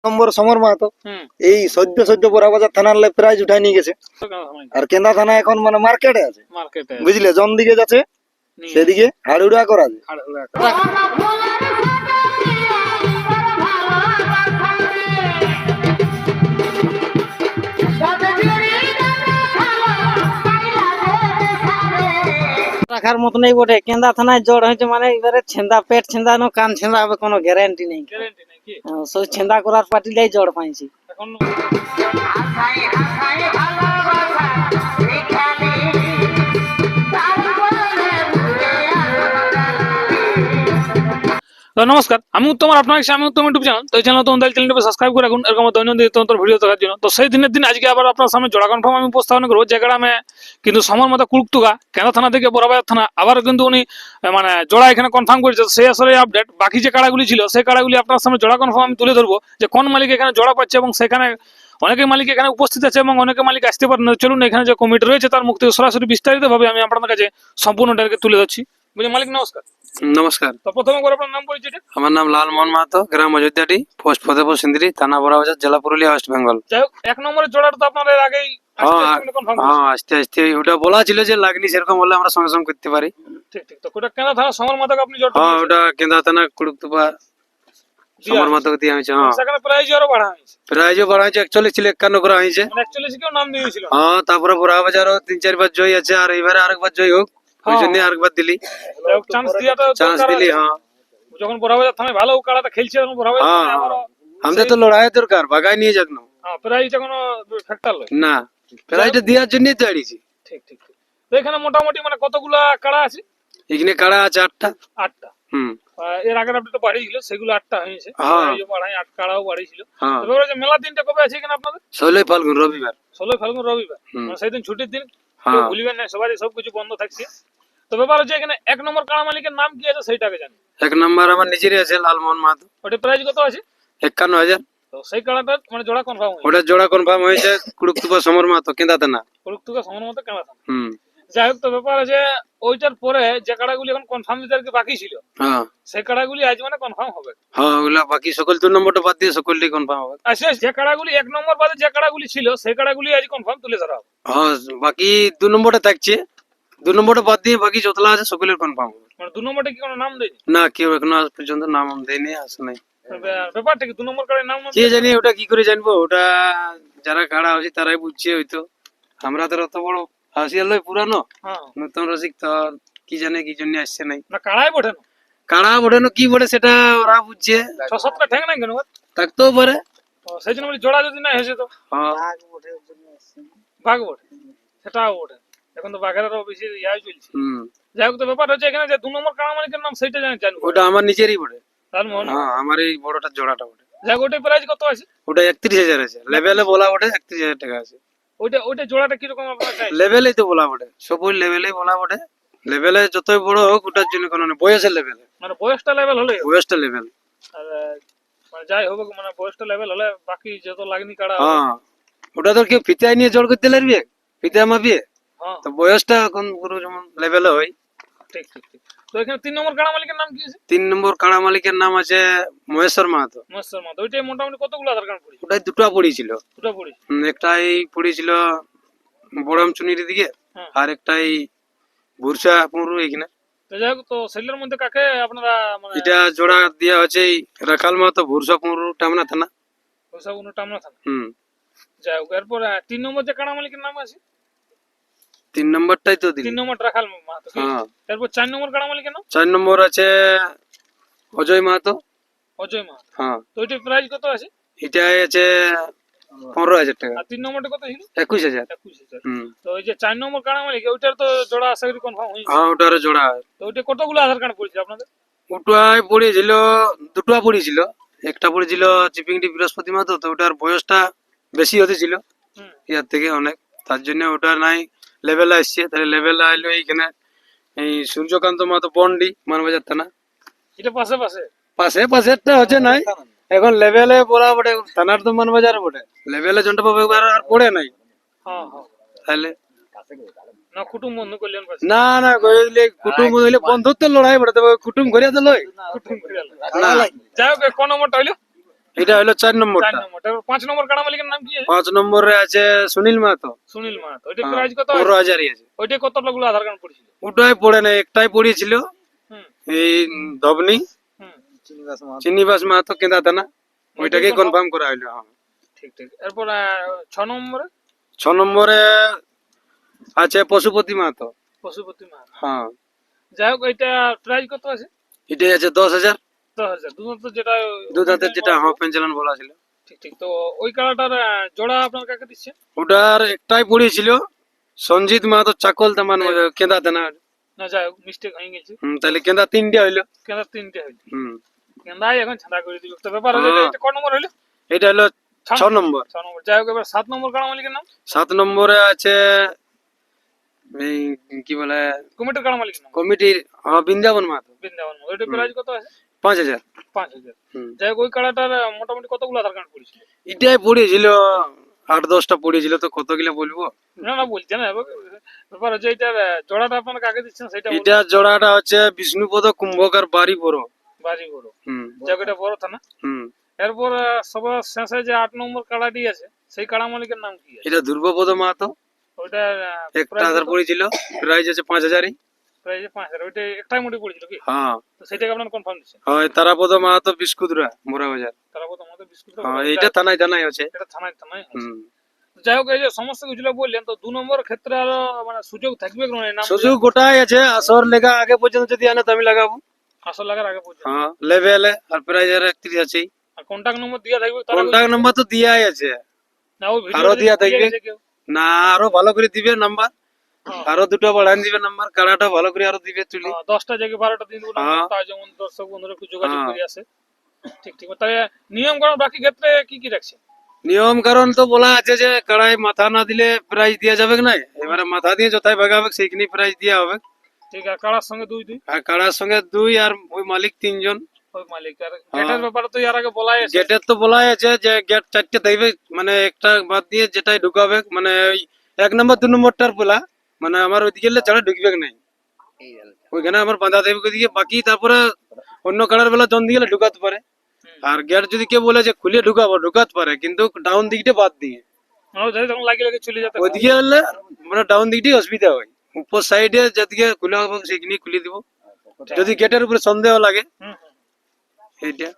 নম্বর সমর মাহাতো এই সদ্য সদ্য বড়াবাজার থানার প্রাইজ উঠাই নিয়ে গেছে। আর কেন্দা থানা এখন মানে মার্কেটে আছে, বুঝলে, জন দিকে যাচ্ছে সেদিকে হাড়ুড়া করা আছে। রাখার মতো নেই বটে। কেন্দা থানায় জড় হয়েছে মানে এবারে ছেন্দা, পেট ছেন্দানো, কান ছেন্দা হবে, কোনো গ্যারান্টি নেই। সব ছেন্দা করার পার্টিলাই জড় পাইছি। নমস্কার, আমি উত্তম, আপনার আমি উত্তম ইউটিউব চ্যানেল। তো এই চ্যানেল তোমাদের চ্যানেলটি সাবস্ক্রাইব করে রাখুন এরকম দৈনন্দিন তোমাদের ভিডিও দেখার জন্য। তো সেই দিনের দিন আজকে আবার আপনার সামনে জোড়া কনফার্ম আমি উপস্থাপন করবো, যে গ্রামে কিন্তু সমর মতো কুলুকতুগা কেনা থানা থেকে বড়াবাজার থানা আবার কিন্তু উনি মানে জোড়া এখানে কনফার্ম করেছে। সেই আসলে আপডেট বাকি যে কাড়াগুলি ছিল সেই কাড়াগুলি আপনার সামনে জোড়া কনফার্ম আমি তুলে ধরবো, যে কোন মালিক এখানে জোড়া পাচ্ছে এবং সেখানে অনেকে মালিক এখানে উপস্থিত আছে এবং অনেকে মালিক আসতে পারেন। চলুন এখানে যে কমিটি রয়েছে তার মুখ থেকে সরাসরি বিস্তারিত ভাবে আমি আপনাদের কাছে সম্পূর্ণটাকে তুলে ধরছি। বুঝলি মালিক, নমস্কার। নমস্কার। তো প্রথমে করে আপনার নাম পরিচয়। আমার নাম লালমোহন মাহাতো, গ্রাম অযোধ্যাটি, পোস্ট ফতেপুর সিন্দিরি, থানা বড়াবাজার, জেলা পুরুলিয়া, ওয়েস্ট বেঙ্গল। যাই হোক, এক নম্বরের জোড়াটা তো আপনার এর আগেই আস্তে আস্তে ওটা বলা ছিল যে লাগনি, সেরকম হলে আমরা সঙ্গে সঙ্গে করতে পারি। ঠিক ঠিক। তো ওটা কেনা থানা সমর মাতাকে আপনি জোড়া? হ্যাঁ, ওটা কেন্দা থানা কুড়ুকতুপা সমর মাতাকে দিয়ে হয়েছে। হ্যাঁ, সেখানে প্রাইজ আরো বাড়া হয়েছে। প্রাইজও বাড়া হয়েছে, 41 ছিল 51 করা হয়েছে। মানে 41 কেউ নাম দিয়েছিল। হ্যাঁ, তারপরে বড়াবাজারও 3-4 বার জয় আছে, আর এবারে আরেকবার জয় হোক, ওই জন্য আরেকবার দিলি, চান্স দিলি। হ্যাঁ, যখন বড়াবাজার থানায় ভালো কাড়াটা খেলছে তখন বড়াবাজার আমারও আমাদের তো লড়াই দরকার, বাগাই নিয়ে যাক না। হ্যাঁ, প্রাইজটা কোনো ফ্যাক্টর লয় না, প্রাইজটা দেওয়ার জন্যই তো আড়িছি। ঠিক ঠিক। তো এখানে মোটামুটি মানে কতগুলা কাড়া আছে? এখানে কাড়া আছে 8টা। 8টা। এর আগের আপডেট বাড়িয়েছিল, সেগুলো 8টা হয়েছে। বাড়াই 8 কাড়াও বাড়িয়েছিল। তবে মেলা দিনটা কবে আছে এখানে আপনাদের? 16 ফাল্গুন রবিবার। 16 ফাল্গুন রবিবার, মানে সেই দিন ছুটির দিন, ভুলবেন না, সবারই সবকিছু বন্ধ থাকছে। তো ব্যাপার হচ্ছে এখানে এক নম্বর কাড়া মালিকের নাম কি আছে সেইটাকে জানি। এক নম্বর আমার নিজেরই আছে, লালমোহন মাহাতো। ওটা প্রাইস কত আছে? 51,000। তো সেই কাড়াটা মানে জোড়া কনফার্ম হয়েছে? ওটা জোড়া কনফার্ম হয়েছে, কুড়ুকতুপা সমর মাহাতো, কেন্দা থানা। কুড়ুকতুপা সমর মতো কেনা থানা। যাই হোক, তো ব্যাপার আছে ওইটার পরে যে কাড়াগুলি এখন কনফার্ম দিতে আর কি বাকি ছিল, সেই কাড়াগুলি আজ মানে কনফার্ম হবে। হ্যাঁ, ওগুলা বাকি সকল 2 নম্বরটা বাদ দিয়ে সকলটাই কনফার্ম হবে। আচ্ছা, যে কাড়াগুলি 1 নম্বর বাদে যে কাড়াগুলি ছিল সেই কাড়াগুলি আজ কনফার্ম তুলে ধরা হবে। হ্যাঁ, বাকি 2 নম্বরটা থাকছে, 2 নম্বরটা বাদ দিয়ে বাকি যতলা আছে সকলের কনফার্ম হবে। মানে 2 নম্বরটা কি কোনো নাম দেয়নি? না, কেউ এখনো আজ পর্যন্ত নাম দেয়নি, আসে নাই। ব্যাপারটা কি 2 নম্বর কাড়ার নাম কে জানি, ওটা কি করে জানবো? ওটা যারা কাড়া আছে তারাই বুঝছে হয়তো। আমরা তো অত বড় হাসিয়াল লয়, পুরানো নতুন রসিক, তো কি জানে কি জন্য আসছে নাই। না কাড়াই বটে না, কাড়া বটে না, কি বটে সেটা ওরা বুঝছে। 6-7টা ঠ্যাং নাই কেন থাকতেও পারে। সেই জন্য জোড়া যদি না হয়েছে তো বাঘ বটে, সেটাও বটে। এখন তো বাঘের আরো বেশি ইয়াই চলছে। যাই হোক, তো ব্যাপার হচ্ছে এখানে যে 2 নম্বর কাড়া মালিকের নাম সেইটা জানবো। ওটা আমার নিজেরই বটে, লালমোহন। হ্যাঁ, আমার এই বড়টা জোড়াটা বটে। যাই হোক, ওটার প্রাইস কত আছে? ওটা 31,000 আছে, লেভেলে বলা বটে 31,000 টাকা আছে। ওইটা জোড়াটা কিরকম আপনার চাই? লেভেলেই তো বলা বটে, সব ওই লেভেলেই বলা বটে। লেভেলে যতই বড় হোক ওটার জন্য কোনো না, বয়সের লেভেলে, মানে বয়সটা লেভেল হলে, বয়সটা লেভেল। আর মানে যাই হোক, মানে বয়সটা লেভেল হলে বাকি যত লাগনি কাড়া। হ্যাঁ, ওটা তো কেউ ফিতায় নিয়ে জোর করতে লাগবে, ফিতা মাপিয়ে। তো বয়সটা এখন পুরো যেমন লেভেলে হয়। ঠিক ঠিক ঠিক। তো এখানে 3 নম্বর কাড়া মালিকের নাম কি আছে? 3 নম্বর কাড়া মালিকের নাম আছে মহেশ্বর মাহাতো। মহেশ্বর মাহাতো। ওইটাই মোটামুটি কতগুলো আধার কার্ড পড়েছে? ওটাই 2টা পড়েছিল। 2টা পড়েছে। একটাই পড়েছিল বড়ামচুনির দিকে, আর একটাই বুরসা পুরু এখানে। তো যাই হোক, তো সেলের মধ্যে কাকে আপনারা মানে এটা জোড়া দেওয়া হচ্ছে রাখাল মাহাতো, বুরসা পুরু, টামনা থানা। বুরসা পুরু, টামনা থানা। যাই হোক, এরপর 3 নম্বর যে কাড়া মালিকের নাম আছে? 3 নম্বরটাই তো দিল। 3 নম্বর রাখাল মাহাতো। এরপর 4 নম্বর কাড়া মালিকের নাম? 4 নম্বর আছে অজয় মাহাতো। অজয় মাহাতো। হ্যাঁ। তো ওইটার প্রাইস কত আছে? এটা আছে 15,000 টাকা। আর 3 নম্বরটা কত ছিল? 21,000। 21,000। তো ওই যে 4 নম্বর কাড়া মালিক, ওইটার তো জোড়া আশা করি কনফার্ম হয়েছে। হ্যাঁ, ওটারও জোড়া। তো ওইটা কতগুলো আধার কার্ড পড়েছে আপনাদের? ওটাই পড়েছিল, 2টা পড়েছিল। একটা পড়েছিল চিপিংটি বৃহস্পতি মাহাতো, তো ওটার বয়সটা বেশি হতে ছিল ইয়ার থেকে অনেক, তার জন্য ওটা নাই লেভেলে আসছে। তাহলে লেভেলে আইলো এইখানে এই সূর্যকান্ত মাহাতো, বন্ডি, মানবাজার থানা। এটা পাশে পাশে পাশে পাশেরটা হচ্ছে নাই, এখন লেভেলে বলা বটে, থানার তো মানবাজার বটে, লেভেলে জনটা পাবে আর পড়ে নাই। তাহলে না কুটুম বন্ধু করলেন পাশে? না না, কইলে কুটুম হইলে বন্ধুত্ব লড়াই বটে, তবে কুটুম ঘুরিয়া তো লয়। কুটুম করে যাই হোক, কোন নম্বরটা হইলো? এটা হলো 4 4 নম্বরটা। নম্বরটা। 5 নম্বর কাড়া মালিকের নাম কি আছে? 5 নম্বরে আছে সুনীল মাহাতো। সুনীল মাহাতো। ওইটা হ্যাঁ, প্রাইস কত আছে? 15,000 আছে। ওইটা কতগুলো আধার কার্ড পড়েছিল? ওটাই পড়ে না, একটাই পড়েছিল হুম এই ধবনি হুম চিনিবাস মাহাতো কেন্দা থানা, ওইটাকে কনফার্ম করা হলো। হ্যাঁ। ঠিক ঠিক। এরপর 6 নম্বরে 6 নম্বরে আছে পশুপতি মাহাতো। পশুপতি মাহাতো। হ্যাঁ, যাই হোক, এটা প্রাইস কত আছে? এটাই আছে 10,000। 10,000 দুধ যেটা দুধ হাতের যেটা পেঞ্চালান বলা ছিল। ঠিক ঠিক। তো ওই কাড়াটার জোড়া আপনার কাকে দিচ্ছে? ওটার একটাই পড়েছিল সঞ্জিত মাহাতো চাকল তামান কেন্দা থানা। না যাই হোক, মিস্টেক হয়ে গেছে। তাহলে কেন্দা 3টা হইলো। কেন 3টে হইল? হুম, কেন্দাই এখন ছাড়া করে দিল। তো ব্যাপার হলো হ্যাঁ। এটা কত নম্বর হইলো? এটা হলো 6 নম্বর। 6 নম্বর। যাই হোক, এবার 7 নম্বর কাড়া মালিকের নাম? 7 নম্বরে আছে এই কি বলে কমিটির কাড়া মালিকের নাম? কমিটির বৃন্দাবন মাহাতো। বৃন্দাবন। ওইটা প্রাইস কত আছে? 5,000। 5,000। হুম। যাই হোক, ওই কাড়াটার মোটামুটি কতগুলো আধার কার্ড পড়েছিল? এটাই পড়েছিল 8-10টা পড়েছিল, তো কতগুলা বলবো। না না বলছে না, ব্যাপার হচ্ছে এটার জোড়াটা আপনার কাকে দিচ্ছেন সেটা বলুন। এটা জোড়াটা হচ্ছে বিষ্ণুপদ কুম্ভকার বাড়ি বড়। বাড়ি বড়। হুম যাই হোক, এটা বড় থানা। হুম। এরপর সবার শেষে যে 8 নম্বর কাড়াটি আছে, সেই কাড়া মালিকের নাম কি আছে? এটা ধ্রুবপদ মাহাতো। ওইটা একটা আধার পড়েছিল, প্রাইস আছে 5,000। প্রাইস 5,000। ওইটা একটাই মোটি পড়েছিল কি? হ্যাঁ তো সেটাকে আপনার কনফার্ম দিচ্ছেন? হয় তারাপদ মাহাতো বিস্কুটরা মোরা বাজার। তারা বলতো আমাদের বিস্কুট। হ্যাঁ, এটা থানায় থানায় আছে। এটা থানায় থানায় আছে। হুম। যাই হোক, এই যে সমস্ত কিছুগুলো বললেন, তো 2 নম্বর ক্ষেত্রে আরো মানে সুযোগ থাকবে কোন নাম? সুযোগ গোটাই আছে, আসর লেগা আগে পর্যন্ত যদি আনে তো আমি লাগাবো। আসল লাগার আগে পর্যন্ত। হ্যাঁ, লেভেলে আর প্রাইজের 31 আছে। আর কন্টাক্ট নম্বর দেওয়া থাকবে? তারা কন্টাক্ট নাম্বার তো দিয়াই আছে। না, ওই ভিডিও আরো দিয়া থাকবে। কেউ? না, আরো ভালো করে দিবে নাম্বার, আরো 2টা বাড়ান দিবে নাম্বার, কারাটা ভালো করে আরো দিবে তুলি। 10টা জায়গায় 12টা দিন দেবো হ্যাঁ। তাই যেমন দর্শক বন্ধুরা একটু যোগাযোগ হ্যাঁ। করে আসে। ঠিক ঠিক। তাহলে নিয়ম কানুন বাকি ক্ষেত্রে কি কি রাখছে? নিয়ম কারণ তো বলা আছে যে কাড়াই মাথা না দিলে প্রাইজ দেওয়া যাবে না, এবারে মাথা দিয়ে যথায় ভাগাবে সেইখানে প্রাইজ দেওয়া হবে। ঠিক আছে। কাড়ার সঙ্গে 2 আর কাড়ার সঙ্গে 2 আর ওই মালিক 3 জন। ওই মালিক। আর গেটের ব্যাপারে তো এর আগে বলাই আছে। গেটের তো বলাই আছে যে গেট 4টে থাকবে, মানে একটা বাদ দিয়ে যেটাই ঢুকাবে, মানে ওই 1 নম্বর 2 নম্বরটার বলা, মানে আমার ওইদিকে ছাড়া ঢুকবে নাই, ওইখানে আমার বাঁধা দেবে ওইদিকে। বাকি তারপরে অন্য কাড়ার বেলা জন দিকে ঢুকাতে পারে। আর গেট যদি কেউ বলে যে খুলে ঢুকাবো, ঢুকাতে পারে, কিন্তু ডাউন দিকটা বাদ দিয়ে। তখন লাগিয়ে লাগিয়ে চলে যেতে হয়। ওইদিকে হলে মানে ডাউন দিকটাই অসুবিধা হয়, উপর সাইডে যেদিকে খুলে হবে সেখানে খুলে দিব, যদি গেটের উপরে সন্দেহ লাগে। হুম, হুম। এইটা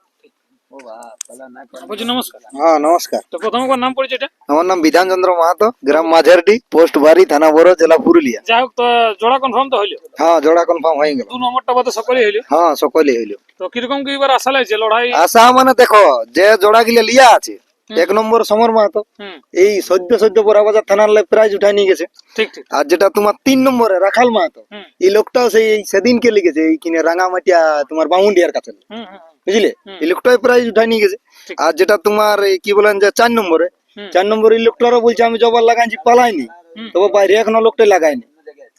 বলছি নমস্কার। হ্যাঁ নমস্কার। তো প্রথম একবার নাম পড়েছে এটা? আমার নাম বিধান চন্দ্র মাহাতো, গ্রাম মাঝারডি, পোস্ট বাড়ি, থানা বড়, জেলা পুরুলিয়া। যাই হোক, তো জোড়া কনফার্ম তো হইলো? হ্যাঁ, জোড়া কনফার্ম হয়ে গেল। 2 নম্বরটা বাদে সকলেই হইলো? হ্যাঁ, সকলেই হইলো। তো কিরকম কি এবার আশা লাগছে লড়াই? আশা মানে দেখো, যে জোড়া গিলে লিয়া আছে, 1 নম্বর সমর মাহাতো, হুম। এই সদ্য বড়াবাজার থানার প্রাইজ উঠাই নিয়ে গেছে। ঠিক ঠিক। আর যেটা তোমার 3 নম্বরে রাখাল মাহাতো, হুম এই লোকটাও সেই সেদিনকে লিখেছে, এই কিনে রাঙামাটিয়া তোমার বাউন্ডিয়ার কাছে, হুম হুম বুঝলে, হুম। এই লোকটাই প্রাইজ উঠাই নিয়ে গেছে। ঠিক। আর যেটা তোমার এই কি বলেন যে 4 নম্বরে, হুম। 4 নম্বর এই লোকটারও বলছে আমি জবার লাগাইছি, পালাইনি, হুম। তবে বাইরে এখনো লোকটাই লাগাইনি,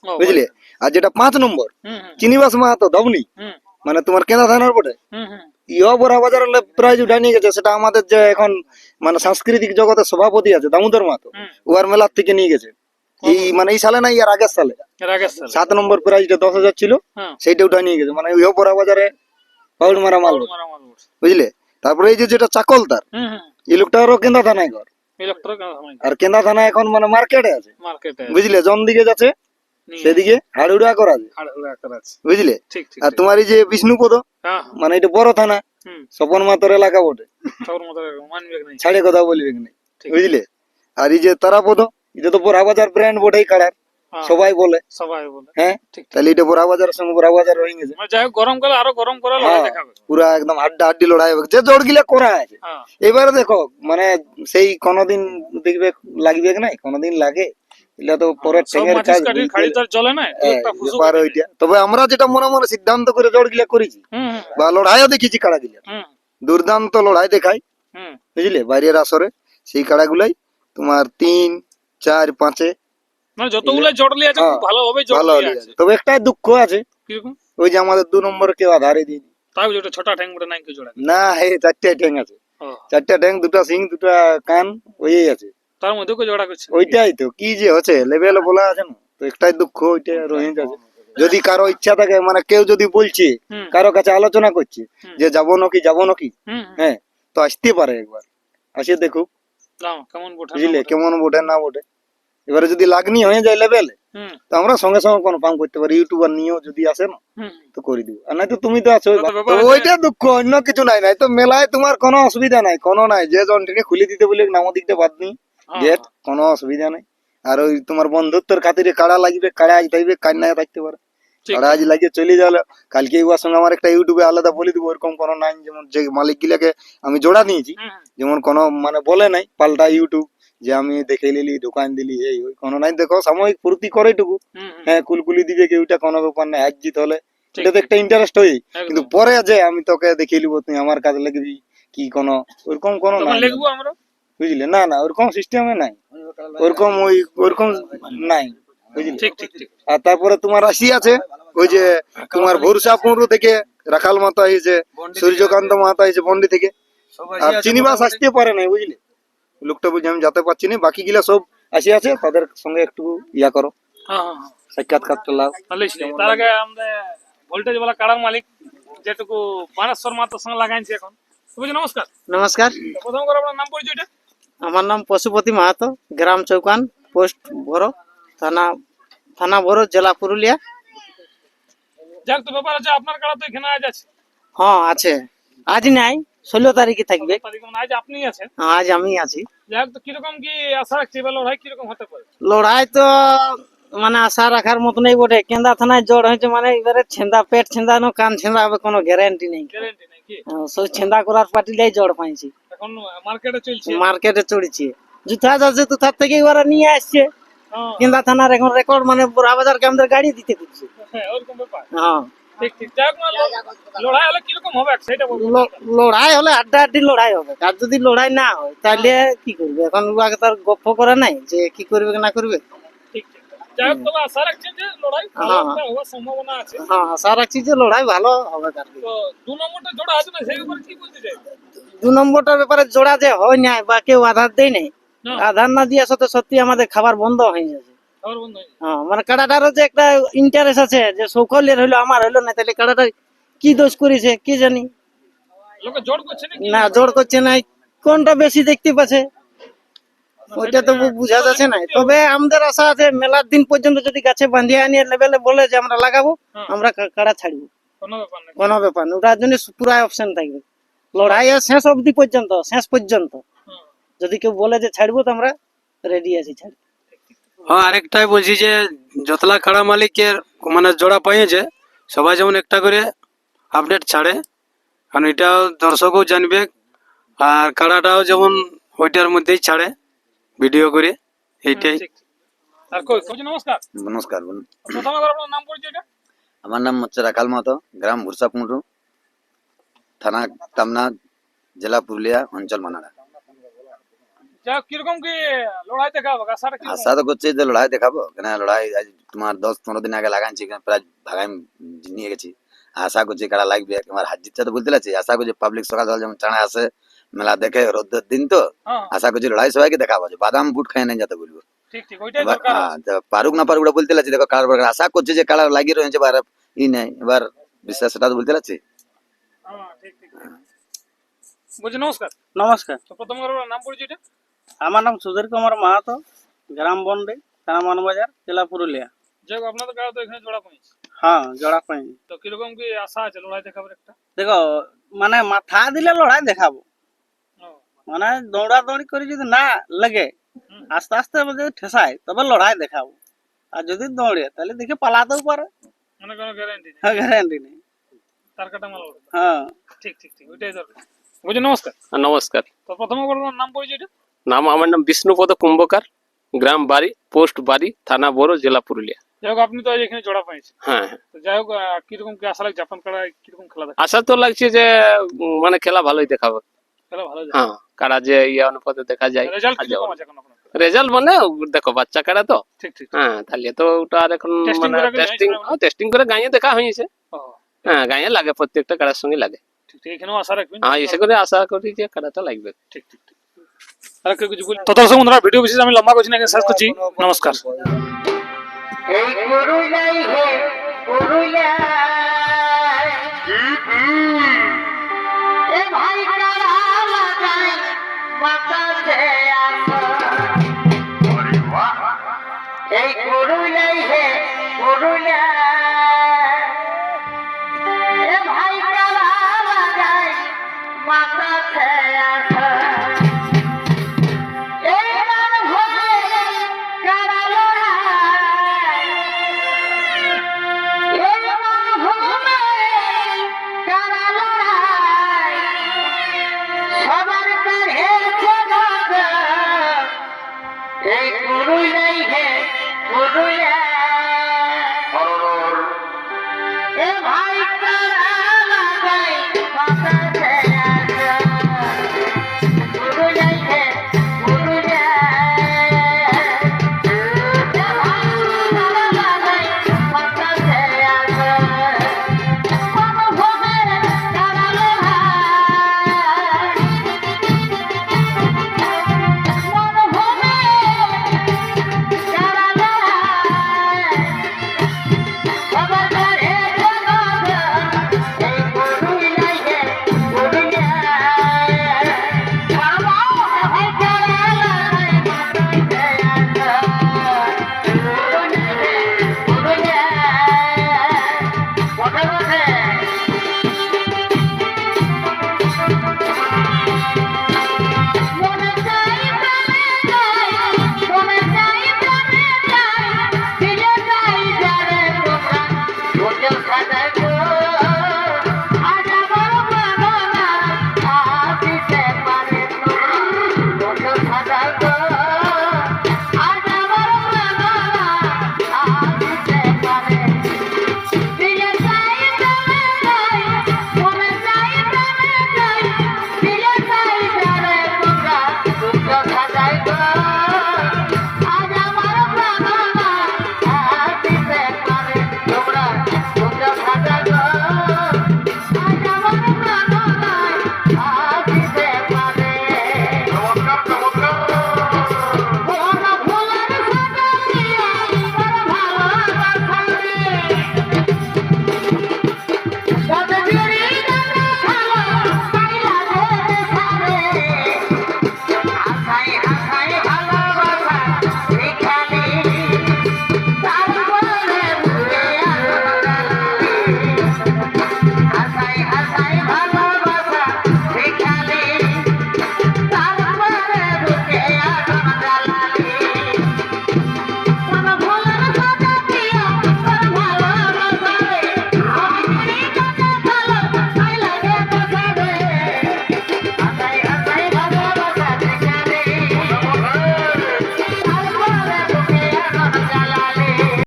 ও, বুঝলে। আর যেটা 5 নম্বর হুম হুম চিনিবাস মাহাতো ধবনি, হুম মানে তোমার কেনা থানার বটে, হুম হুম। ইহ বড়াবাজারের প্রাইজ উঠাই নিয়ে গেছে। সেটা আমাদের যে এখন মানে সাংস্কৃতিক জগতের সভাপতি আছে দামোদর মাহাতো, হুম। ওয়ার মেলার থেকে নিয়ে গেছে। এই মানে এই সালে না, ইয়ার আগের সালে এর আগের সালে। 7 নম্বর প্রাইজটা 10,000 ছিল, হ্যাঁ। সেইটা উঠা নিয়ে গেছে। মানে ইহ বড়াবাজারে পাউড মারা মাল বটে, মারামারি করছে। বুঝলে। তারপরে এই যে যেটা চাকলদার, হুম হুম। এই লোকটারও কেন্দা থানায় ঘর, ইলেকট্রিক আর কেন্দা থানা এখন মানে মার্কেটে আছে, মার্কেটে বুঝলে। জন দিকে যাচ্ছে সেদিকে হাড়ুড়া করা আছে, আছে। বুঝলে। ঠিক ঠিক। আর তোমার এই যে বিষ্ণুপদ, হ্যাঁ। মানে এটা বড় থানা, হুম। স্বপন মাতর এলাকা বটে, সবার মতো মানবে নাই। ছাড়ে কথা বলবে না, ঠিক। বুঝলে। আর এই যে তারাপদ, এটা তো বড়াবাজার ব্র্যান্ড বটেই কাড়ার, হ্যাঁ, সবাই বলে। সবাই বলে। হ্যাঁ, ঠিক। তাহলে এটা বড়াবাজারের সঙ্গে বড়াবাজার হয়ে গেছে। মানে যাই হোক, গরমকালে আরো গরম করা লড়াই হ্যাঁ, দেখাবে। পুরা একদম হাড্ডি লড়াই হবে, যে জোড় করা আছে। হ্যাঁ। এবারে দেখো, মানে সেই কোনদিন দেখবে লাগবে কি নাই, কোনদিন লাগে, এটা তো পরের সব ঠেঙের মাটিস কাজ, কাঠি বুঝতে খাড়ি তো আর চলে না, হ্যাঁ, একটা ফুসু ব্যাপার কেটে ওইটা। তবে আমরা যেটা মনে মনে সিদ্ধান্ত করে জোড় করেছি, হুম হুম বা লড়াইও দেখেছি কাড়া গিলা, হুম দুর্দান্ত লড়াই দেখায়, হুম। বুঝলে, বাইরের আসরে। সেই কাড়াগুলাই তোমার 3, 4, 5 মানে যতগুলো জড়লি আছে হ্যাঁ, খুব ভালোভাবে ভালো জড়লি আছে। আছে। তবে একটাই দুঃখ আছে, কিরকম? ওই যে আমাদের 2 নম্বরে কেউ আধারে দিই তাই যেটা ছোটা ঠ্যাং মোটা নাই কেউ জোড়া। না, এই 4টে ঠ্যাং আছে, ও, 4টে ঠ্যাং, 2টা সিং, 2টা কান, ওই আছে। তার মধ্যে কেউ জোড়া করছে। ওইটাই তো কি যে হচ্ছে, লেভেল বলা আছে না, তো একটাই দুঃখ ওইটা রয়ে যাচ্ছে। যদি কারো ইচ্ছা থাকে, মানে কেউ যদি বলছে, হুম কারো কাছে আলোচনা করছে হুম। যে যাবো নাকি, হুম হুম। হ্যাঁ, তো তো আসতে পারে, একবার আসে দেখুক, না কেমন বোঝা বুঝলে কেমন বটে না বটে। এবারে যদি লাগনি হয়ে যায় লেভেলে, হুম তো আমরা সঙ্গে সঙ্গে কনফার্ম করতে পারি, ইউটিউবার নিয়েও যদি আসে না হুম তো করে দিব। আর নাই তো তুমি তো আছো, তো ব্যাপার তো হচ্ছে- ওইটা দুঃখ, অন্য কিছু নাই। নাই তো মেলায় তোমার কোনো অসুবিধা নাই, কোনো নাই, যে জনটিকে খুলে দিতে বলে নাম দিকতে বাদ নেই, হ্যাঁ, গেট কোনো অসুবিধা নাই। আর ওই তোমার বন্ধুত্বের খাতিরে কাড়া লাগবে, কাড়া আজ থাকবে, কান্না থাকতে পারে, ঠিক, কাড়া আজ লাগিয়ে চলে যাবে। কালকে ওর সঙ্গে আমার একটা ইউটিউবে আলাদা বলে দিব, ওরকম কোনো নাই। যেমন যে মালিক গিলাকে আমি জোড়া নিয়েছি, হুম, হুম, যেমন কোনো মানে বলে নাই পাল্টা ইউটিউব যে আমি দেখে নিলি দোকান দিলি, এই ওই কোনো নাই। দেখো সাময়িক ফুর্তি করে টুকু, হুম, হুম, হ্যাঁ কুলকুলি দিবে কি, ওইটা কোনো ব্যাপার নাই। হার জিত হলে ঠিক, এটা তো একটা ইন্টারেস্ট হই, একদম। কিন্তু পরে যে আমি তোকে দেখিয়ে নিবো তুই আমার কাজে লাগবি কি, কোনো ওরকম কোনো তখন নাই, লিখবো আমরা। বুঝলে? না না ওরকম সিস্টেমে নাই, ওরকম ওরকম নাই, বুঝলি? ঠিক ঠিক ঠিক আর তারপরে তোমার রাশি আছে, ওই যে তোমার ভরসা পুরো থেকে রাখাল মাতা হয়েছে, সূর্যকান্ত মাতা হয়েছে বন্ডি থেকে, আর চিনিবাস আসতে পারে নাই, বুঝলি? লোকটা বুঝে আমি যেতে পারছি না, বাকি গিলা সব আসি আছে, তাদের সঙ্গে একটু ইয়া করো, হ্যাঁ হ্যাঁ হ্যাঁ সাক্ষাৎকারটা লাও। ভালোই ছিল। তার আগে আমাদের ভোল্টেজ वाला কাড়ার মালিক যেটুকু বানেশ্বর মাতার সঙ্গে লাগাইছি এখন। বুঝি নমস্কার। নমস্কার, তো প্রথম করে আপনার নাম পরিচয়টা। আমার নাম পশুপতি মাহাতো, গ্রাম চৌকান, পোস্ট ভরো, থানা থানা ভরো, জেলা পুরুলিয়া। যাক, তো ব্যাপার আছে আপনার কাড়া তো এখানে আজ আছে। হ্যাঁ আছে, আজ নাই, 16 তারিখে থাকবে। তারিখ মানে আজ আপনি আছেন। হ্যাঁ, আজ আমি আছি। যাক, তো কিরকম কি আশা রাখছি বা লড়াই কিরকম হতে পারে? লড়াই তো মানে আশা রাখার মতো নেই বটে। কেন্দা থানায় জড় হয়েছে মানে এবারে ছেন্দা, পেট ছেন্দানো, কান ছেন্দা হবে, কোনো গ্যারান্টি নেই। গ্যারেন্টি নেই কি? সব ছেন্দা করার পার্টিটাই জড় পাইছি, এখন মার্কেটে চলছে। মার্কেটে চড়েছে। জুথা যাচ্ছে তুথার থেকে ওরা নিয়ে আসছে। হ্যাঁ, কেন্দা থানার এখন রেকর্ড মানে বুড়া বাজারকে আমাদের গাড়ি দিতে দিচ্ছে। হ্যাঁ, ওরকম ব্যাপার। হ্যাঁ, ঠিক ঠিক। যাক, না লড়াই হলে কিরকম হবে সেটা বলবো। লড়াই হলে আড্ডা আড্ডি লড়াই হবে। আর যদি লড়াই না হয় তাহলে কি করবে? এখন আগে তার গপ্প করা নাই যে কি করবে না করবে। ঠিক ঠিক। যাক, তবে আশা রাখছেন যে লড়াই ভালো হ্যাঁ। একটা হওয়ার সম্ভাবনা আছে। হ্যাঁ, আশা রাখছি যে লড়াই ভালো হবে। আর কি তো 2 নম্বরটা জোড়া আছে না, সেই ব্যাপারে কি বলতে চাই? 2 নম্বরটার ব্যাপারে জোড়া যে হয় নাই বা কেউ আধার দেয় নাই, না, আধার না দিয়ে সত্যি সত্যি আমাদের খাবার বন্ধ হয়ে যাচ্ছে। খবর বন্ধ হয়ে গেছে। হ্যাঁ, মানে কাড়াটারও যে একটা ইন্টারেস্ট আছে যে সৌকল্যের হইলো আমার হইলো না, তাহলে কাড়াটা কি দোষ করেছে কি জানি লোকে জোর করছে নাকি? না, জোর করছে না, কোনটা বেশি দেখতে পাচ্ছে ওইটা তো বোঝা যাচ্ছে না। তবে আমাদের আশা আছে মেলার দিন পর্যন্ত যদি গাছে বাঁধিয়ে আনিয়ে লেভেলে বলে যে আমরা লাগাবো, হ্যাঁ। আমরা কাড়া ছাড়বো, কোনো ব্যাপার নেই। কোনো ব্যাপার না। ওটার জন্য পুরা অপশন থাকবে লড়াইয়ের শেষ অবধি পর্যন্ত, শেষ পর্যন্ত। হুম, যদি কেউ বলে যে ছাড়বো তো আমরা রেডি আছি ছাড়। হ্যাঁ, আরেকটাই বলছি যে যতলা কাড়া মালিকের মানে জোড়া পাইয়েছে, সবাই যেমন একটা করে আপডেট ছাড়ে, কারণ এটাও দর্শকও জানবে, আর কাড়াটাও যেমন ওইটার মধ্যেই ছাড়ে ভিডিও করে, এইটাই। ঠিক ঠিক। আর কই কই নমস্কার। নমস্কার, বলুন। প্রথমে করে আপনার নাম পরিচয়টা। আমার নাম হচ্ছে রাখাল মাহাতো, গ্রাম ভুরসাপুর, থানা টামনা, জেলা পুরুলিয়া, অঞ্চল মানাড়া। যাক, কিরকম কি লড়াই দেখাবো আশাটা কি? আশা তো করছি যে লড়াই দেখাবো, কেন লড়াই আজ তোমার 10-15 দিন আগে লাগাইছি, প্রায় ভাগাই নিয়ে গেছি। আশা করছি কারা লাগবে, তোমার হাত জিতটা তো বলতে লাগছি। আশা করছি পাবলিক সকাল সকাল যেমন চাঁড়া আসে মেলা দেখে, রোদ্রের দিন তো, হ্যাঁ, আশা করছি লড়াই সবাইকে দেখাবো, যে বাদাম বুট খাই নাই যাতে বলবো। ঠিক ঠিক, ওইটাই এবার দরকার। পারুক না পারুক ওটা বলতে লাগছি, দেখো কার আশা করছি যে কারা লাগিয়ে রয়েছে, এবার ই নেই, এবার বিশ্বাস সেটা তো বলতে লাগছি। হ্যাঁ, ঠিক ঠিক। বলছি নমস্কার। নমস্কার, তো প্রথম করে আপনার নাম পরিচয়টা। আমার নাম সুধীর কুমার মাহাতো, গ্রাম বন্ডে, থানা মানবাজার, জেলা পুরুলিয়া। যাক, আপনাদের কাছে তো এখানে জোড়া পেয়েছি। হ্যাঁ, জোড়া পাইনি। তো কিরকম কি আশা আছে লড়াই দেখাবার একটা? দেখো মানে মাথা দিলে লড়াই দেখাবো, ও, মানে দৌড়াদৌড়ি করে যদি না লাগে, হুম, আস্তে আস্তে যদি ঠেসায় তবে লড়াই দেখাবো। আর যদি দৌড়ে তাহলে দেখে পালাতেও পারে, মানে কোনো গ্যারান্টি নেই। গ্যারান্টি নেই। তার কাটা মাল। হ্যাঁ, ঠিক ঠিক ঠিক, ওইটাই দরকার। বলছি নমস্কার। নমস্কার। তো প্রথমে করে আপনার নাম পরিচয়টা। আমার নাম বিষ্ণুপদ কুম্ভকার, গ্রাম বাড়ি, পোস্ট বাড়ি, থানা বড়, জেলা পুরুলিয়া। যাই হোক, আপনি তো আজ এখানে জোড়া পেয়েছেন। হ্যাঁ হ্যাঁ, তো যাই হোক, কিরকম কি আশা লাগছে আপনার কাড়ায় কিরকম খেলা দেখা? আশা তো লাগছে যে মানে খেলা ভালোই দেখাবে। খেলা ভালো যায়। হ্যাঁ, কারা যে ইয়ে অনুপাতে দেখা যায়। রেজাল্ট কিরকম আছে এখন আপনার? রেজাল্ট মানে দেখো বাচ্চা কারা তো, ঠিক ঠিক। হ্যাঁ, তাহলে তো ওটা আর এখন Testing মানে করে কি টেস্টিং হয়েছে? টেস্টিং করে গাঁয়ে দেখা হয়েছে। ও, হ্যাঁ, গাঁয়ে লাগে, প্রত্যেকটা কারার সঙ্গে লাগে। ঠিক ঠিক, এখানেও আশা রাখবেন। হ্যাঁ, এসে করে আশা করি যে কারাটা লাগবে। ঠিক ঠিক ঠিক। আর কেউ কিছু বলি? তো দর্শক বন্ধুরা, ভিডিও বিশেষ আমি লম্বা করছি না, এখানে শেষ করছি। নমস্কার। এই পুরুলাই হে পুরুলাই এ ভাই কারা বাতাসে আসো এই পুরুলিয়াই হে পুরুলিয়া এ ভাই কালা লাগাই বাতাসে আসো এই গান ভোগে কারা লড়াই এই গান ভোগে কারা লড়াই সবার কাছে দাদা এই পুরুলিয়াই হে পুরুলিয়া এ ভাই কারা লাগাই বাতাসে আসো পুরুলিয়াই হে পুরুলিয়া এ ভাই কারা লাগাই বাতাসে আসো কোন ভোগে কারা লড়াই কোন ভোগে কারা লড়াই সবার ঘরে জগৎ এই পুরুলিয়াই হে পুরুলিয়া বাবা ভাই কারা লাগাই বাতাসে আসো পুরুলিয়াই হে পুরুলিয়া বটে বটে মনে চাই প্রাণে চাই মনে চাই প্রাণে চাই দিলে চাই যারে তোমরা ছোটো সাদা গো আজ আমার প্রাণনা আসিতে পারে তোমরা ছোটো সাদা গো